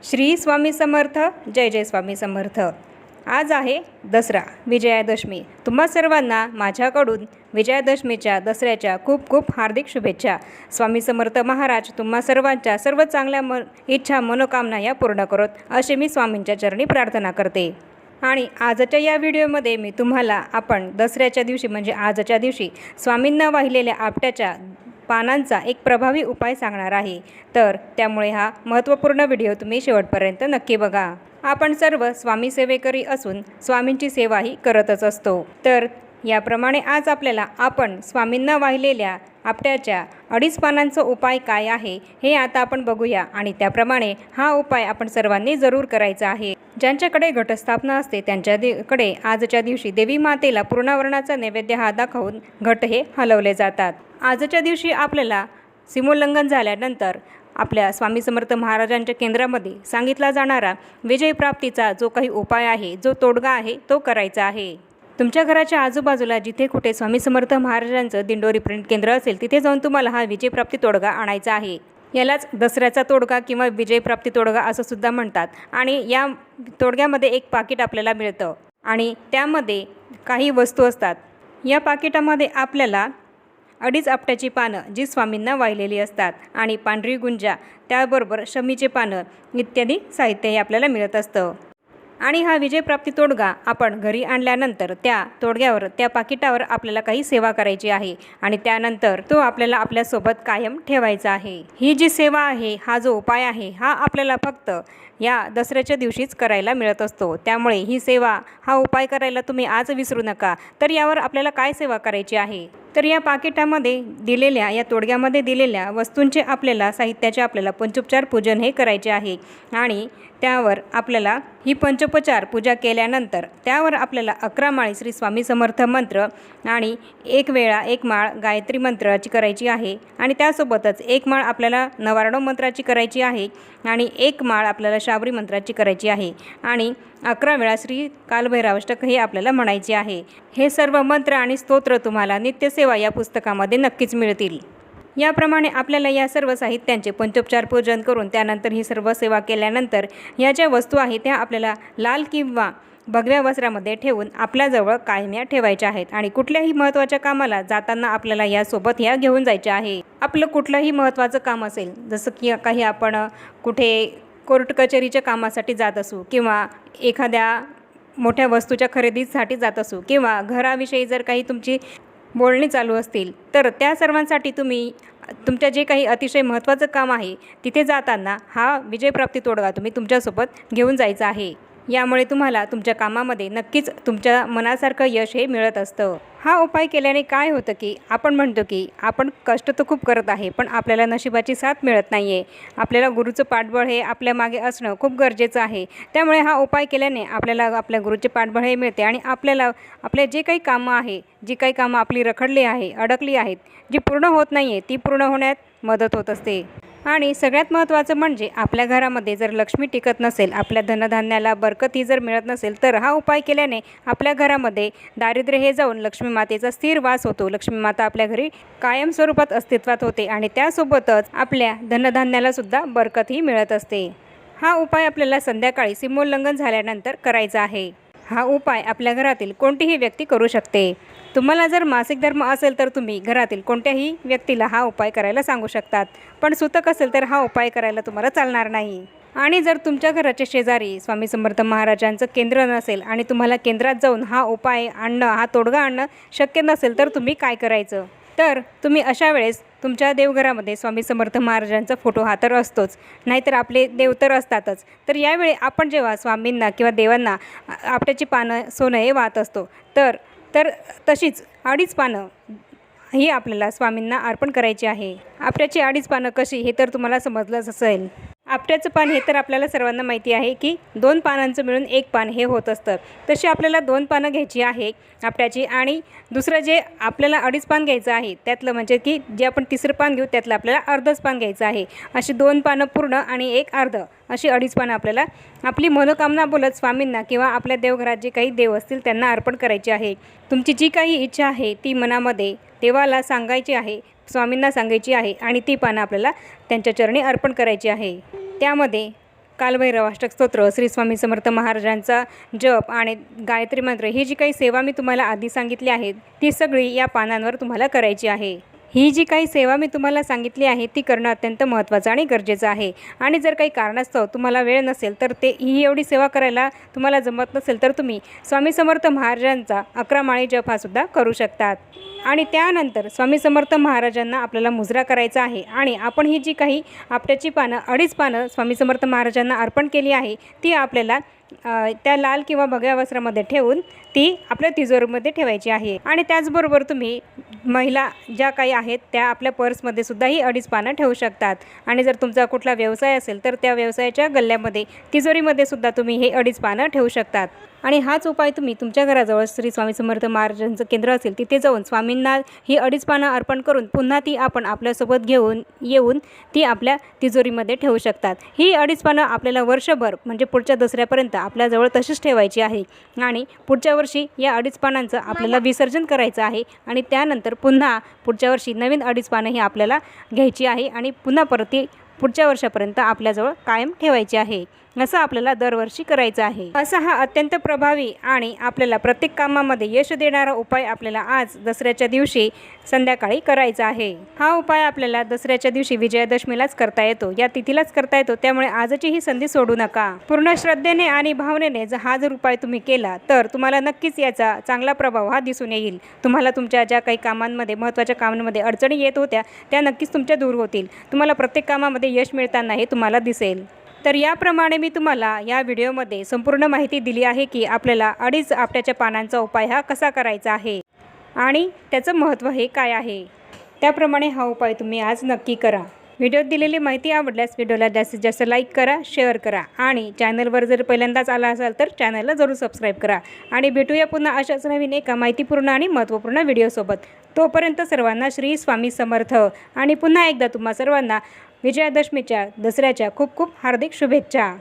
श्री स्वामी समर्थ. जय जय स्वामी समर्थ. आज आहे दसरा, विजयादशमी. तुम्हा सर्वांना माझ्याकडून विजयादशमीच्या, दसऱ्याच्या खूप खूप हार्दिक शुभेच्छा. स्वामी समर्थ महाराज तुम्हा सर्वांच्या सर्व चांगल्या इच्छा मनोकामना या पूर्ण करोत, असे मी स्वामींच्या चरणी प्रार्थना करते. आणि आजच्या या व्हिडिओमध्ये मी तुम्हाला आपण दसऱ्याच्या दिवशी म्हणजे आजच्या दिवशी स्वामींना वाहिलेल्या आपट्याच्या पानांचा एक प्रभावी उपाय सांगणार आहे. तर त्यामुळे हा महत्त्वपूर्ण व्हिडिओ तुम्ही शेवटपर्यंत नक्की बघा. आपण सर्व स्वामी सेवेकरी असून स्वामींची सेवाही करतच असतो. तर याप्रमाणे आज आपल्याला आपण स्वामींना वाहिलेल्या आपट्याच्या 2.5 पानांचा उपाय काय आहे हे आता आपण बघूया. आणि त्याप्रमाणे हा उपाय आपण सर्वांनी जरूर करायचा आहे. ज्यांच्याकडे घटस्थापना असते त्यांच्याकडे आजच्या दिवशी देवी मातेला पूर्णावरणाचा नैवेद्य हा दाखवून घट हे हलवले जातात. आजच्या दिवशी आपल्याला सीमोल्लंघन झाल्यानंतर आपल्या स्वामी समर्थ महाराजांच्या केंद्रामध्ये सांगितला जाणारा विजयप्राप्तीचा जो काही उपाय आहे, जो तोडगा आहे, तो करायचा आहे. तुमच्या घराच्या आजूबाजूला जिथे कुठे स्वामी समर्थ महाराजांचं दिंडोरी प्रिंट केंद्र असेल तिथे जाऊन तुम्हाला हा विजयप्राप्ती तोडगा आणायचा आहे. यालाच दसऱ्याचा तोडगा किंवा विजयप्राप्ती तोडगा असं सुद्धा म्हणतात. आणि या तोडग्यामध्ये एक पाकिट आपल्याला मिळतं आणि त्यामध्ये काही वस्तू असतात. या पाकिटामध्ये आपल्याला 2.5 आपट्याची पानं जी स्वामींना वाहिलेली असतात आणि पांढरी गुंजा, त्याबरोबर शमीचे पानं इत्यादी साहित्य हे आपल्याला मिळत असतं. आणि हा विजयप्राप्ती तोडगा आपण घरी आणल्यानंतर त्या तोडग्यावर, त्या पाकिटावर आपल्याला काही सेवा करायची आहे आणि त्यानंतर तो आपल्याला आपल्यासोबत कायम ठेवायचा आहे. ही जी सेवा आहे, हा जो उपाय आहे, हा आपल्याला फक्त या दसऱ्याच्या दिवशीच करायला मिळत असतो. त्यामुळे ही सेवा, हा उपाय करायला तुम्ही आज विसरू नका. तर यावर आपल्याला काय सेवा करायची आहे, तर या पाकिटामध्ये दिलेल्या, या तोडग्यामध्ये दिलेल्या वस्तूंचे आपल्याला, साहित्याचे आपल्याला पंचोपचार पूजन हे करायचे आहे. आणि त्यावर आपल्याला ही पंचोपचार पूजा केल्यानंतर त्यावर आपल्याला 11 माळी श्री स्वामी समर्थ मंत्र आणि 1 वेळा 1 माळ गायत्री मंत्राची करायची आहे. आणि त्यासोबतच 1 माळ आपल्याला नवारणव मंत्राची करायची आहे आणि 1 माळ आपल्याला शाबरी मंत्राची करायची आहे. आणि 11 वेळा श्री कालभैरवाष्टक हे आपल्याला म्हणायचे आहे. हे सर्व मंत्र आणि स्तोत्र तुम्हाला नित्यसेवा या पुस्तकामध्ये नक्कीच मिळतील. याप्रमाणे आपल्याला या सर्व साहित्यांचे पंचोपचार पूजन करून त्यानंतर ही सर्व सेवा केल्यानंतर या ज्या वस्तू आहेत त्या आपल्याला लाल किंवा भगव्या वस्त्रामध्ये ठेवून आपल्याजवळ कायम ठेवायच्या आहेत. आणि कुठल्याही महत्त्वाच्या कामाला जाताना आपल्याला यासोबत ह्या घेऊन जायच्या आहे. आपलं कुठलंही महत्त्वाचं काम असेल, जसं की काही आपण कुठे कोर्ट कचेरीच्या कामासाठी जात असू किंवा एखाद्या मोठ्या वस्तूच्या खरेदीसाठी जात असू किंवा घराविषयी जर काही तुमची बोलणी चालू असतील, तर त्या सर्वांसाठी तुम्ही तुमच्या जे काही अतिशय महत्त्वाचं काम आहे तिथे जाताना हा विजयप्राप्ती तोडगा तुम्ही तुमच्यासोबत घेऊन जायचा आहे. यामुळे तुम्हाला तुमच्या कामामध्ये नक्कीच तुमच्या मनासारखं यश हे मिळत असतं. हा उपाय केल्याने काय होतं की आपण म्हणतो की आपण कष्ट तर खूप करत आहे, पण आपल्याला नशिबाची साथ मिळत नाही आहे. आपल्याला गुरुचं पाठबळ हे आपल्या मागे असणं खूप गरजेचं आहे. त्यामुळे हा उपाय केल्याने आपल्याला आपल्या गुरुचे पाठबळ हे मिळते आणि आपल्याला आपले जे काही कामं आहे, जी काही कामं आपली रखडली आहे, अडकली आहेत, जी पूर्ण होत नाही आहे, ती पूर्ण होण्यात मदत होत असते. आणि सगळ्यात महत्त्वाचं म्हणजे आपल्या घरामध्ये जर लक्ष्मी टिकत नसेल, आपल्या धनधान्याला बरकत ही जर मिळत नसेल, तर हा उपाय केल्याने आपल्या घरामध्ये दारिद्र्य हे जाऊन लक्ष्मी मातेचा स्थिर वास होतो. लक्ष्मी माता आपल्या घरी कायम स्वरूपात अस्तित्वात होते आणि त्यासोबतच आपल्या धनधान्याला सुद्धा बरकत ही मिळत असते. हा उपाय आपल्याला संध्याकाळी सीमोल्लंघन झाल्यानंतर करायचा आहे. हा उपाय आपल्या घरातील कोणतीही व्यक्ती करू शकते. तुम्हाला जर मासिक धर्म असेल तर तुम्ही घरातील कोणत्याही व्यक्तीला हा उपाय करायला सांगू शकतात, पण सुतक असेल तर हा उपाय करायला तुम्हाला चालणार नाही. आणि जर तुमच्या घराच्या शेजारी स्वामी समर्थ महाराजांचं केंद्र नसेल आणि तुम्हाला केंद्रात जाऊन हा उपाय आणणं, हा तोडगा आणणं शक्य नसेल, तर तुम्ही काय करायचं, तर तुम्ही अशा वेळेस तुमच्या देवघरामध्ये स्वामी समर्थ महाराजांचा फोटो हा तर असतोच, नाहीतर आपले देव तर असतातच. तर यावेळी आपण जेव्हा स्वामींना किंवा देवांना आपट्याची पानं सोनं हे वाहत असतो, तर तशीच 2.5 पानं ही आपल्याला स्वामींना अर्पण करायची आहे. आपट्याची 2.5 पानं कशी हे तर तुम्हाला समजलंच असेल. आपट्याचं पान हे तर आपल्याला सर्वांना माहिती आहे की 2 पानांचं मिळून 1 पान हे होत असतं. तशी आपल्याला 2 पानं घ्यायची आहे आपट्याची. आणि दुसरं जे आपल्याला 2.5 पान घ्यायचं आहे त्यातलं म्हणजे की जे आपण तिसरं पान घेऊ त्यातलं आपल्याला अर्धच पान घ्यायचं आहे. अशी 2 पानं पूर्ण आणि 1 अर्ध अशी 2.5 पानं आपल्याला आपली मनोकामना बोलत स्वामींना किंवा आपल्या देवघरात जे काही देव असतील त्यांना अर्पण करायची आहे. तुमची जी काही इच्छा आहे ती मनामध्ये देवाला सांगायची आहे, स्वामींना सांगायची आहे आणि ती पानं आपल्याला त्यांच्या चरणी अर्पण करायची आहे. त्यामध्ये कालभैरवाष्टक स्तोत्र, श्री स्वामी समर्थ महाराजांचा जप आणि गायत्री मंत्र ही जी काही सेवा मी तुम्हाला आधी सांगितली आहे ती सगळी या पानांवर तुम्हाला करायची आहे. ही जी काही सेवा मी तुम्हाला सांगितली आहे ती करणं अत्यंत महत्त्वाचं आणि गरजेचं आहे. आणि जर काही कारणास्तव तुम्हाला वेळ नसेल तर ही एवढी सेवा करायला तुम्हाला जमत नसेल तर तुम्ही स्वामी समर्थ महाराजांचा 11 माळी जप हा सुद्धा करू शकतात. आणि त्यानंतर स्वामी समर्थ महाराजांना आपल्याला मुजरा करायचा आहे आणि आपण ही जी काही आपट्याची पानं 2.5 पानं स्वामी समर्थ महाराजांना अर्पण केली आहे ती आपल्याला त्या लाल किंवा भगव्या वस्त्रामध्ये ठेवून ती आपल्या तिजोरीमध्ये ठेवायची आहे. आणि त्याचबरोबर तुम्ही महिला ज्या काही आहेत त्या आपल्या पर्समध्ये सुद्धा ही 2.5 पानं ठेवू शकतात. आणि जर तुमचा कुठला व्यवसाय असेल तर त्या व्यवसायाच्या गल्ल्यामध्ये तिजोरीमध्ये सुद्धा तुम्ही हे 2.5 पानं ठेवू शकतात. आणि हाच उपाय तुम्ही तुमच्या घराजवळ श्री स्वामी समर्थ महाराजांचं केंद्र असेल तिथे जाऊन स्वामींना ही 2.5 पानं अर्पण करून पुन्हा ती आपण आपल्यासोबत घेऊन येऊन ती आपल्या तिजोरीमध्ये ठेवू शकतात. ही 2.5 पानं आपल्याला वर्षभर म्हणजे पुढच्या दसऱ्यापर्यंत आपल्याजवळ तशीच ठेवायची आहे. आणि पुढच्या वर्षी या 2.5 पानांचं आपल्याला विसर्जन करायचं आहे आणि त्यानंतर पुन्हा पुढच्या वर्षी नवीन 2.5 पानं ही आपल्याला घ्यायची आहे आणि पुन्हा परत ती पुढच्या वर्षापर्यंत आपल्याजवळ कायम ठेवायची आहे. असं आपल्याला दरवर्षी करायचं आहे. असा हा अत्यंत प्रभावी आणि आपल्याला प्रत्येक कामामध्ये यश देणारा उपाय आपल्याला आज दसऱ्याच्या दिवशी संध्याकाळी करायचा आहे. हा उपाय आपल्याला दसऱ्याच्या दिवशी विजयादशमीलाच करता येतो, या तिथीलाच करता येतो. त्यामुळे आजची ही संधी सोडू नका. पूर्ण श्रद्धेने आणि भावनेने हा जर उपाय तुम्ही केला तर तुम्हाला नक्कीच याचा चांगला प्रभाव हा दिसून येईल. तुम्हाला तुमच्या ज्या काही कामांमध्ये महत्त्वाच्या कामांमध्ये अडचणी येत होत्या त्या नक्कीच तुमच्या दूर होतील. तुम्हाला प्रत्येक कामामध्ये यश मिळताना हे तुम्हाला दिसेल. तर याप्रमाणे मी तुम्हाला या व्हिडिओमध्ये संपूर्ण माहिती दिली आहे की आपल्याला 2.5 आपट्याच्या पानांचा उपाय हा कसा करायचा आहे आणि त्याचं महत्त्व हे काय आहे. त्याप्रमाणे हा उपाय तुम्ही आज नक्की करा. व्हिडिओत दिलेली माहिती आवडल्यास व्हिडिओला जास्तीत जास्त लाईक करा, शेअर करा आणि चॅनलवर जर पहिल्यांदाच आला असाल तर चॅनलला जरूर सबस्क्राईब करा. आणि भेटूया पुन्हा अशाच नवीन एका माहितीपूर्ण आणि महत्त्वपूर्ण व्हिडिओसोबत. तोपर्यंत सर्वांना श्री स्वामी समर्थ. आणि पुन्हा एकदा तुम्हा सर्वांना विजयादशमीच्या दसऱ्याच्या खूप खूप हार्दिक शुभेच्छा.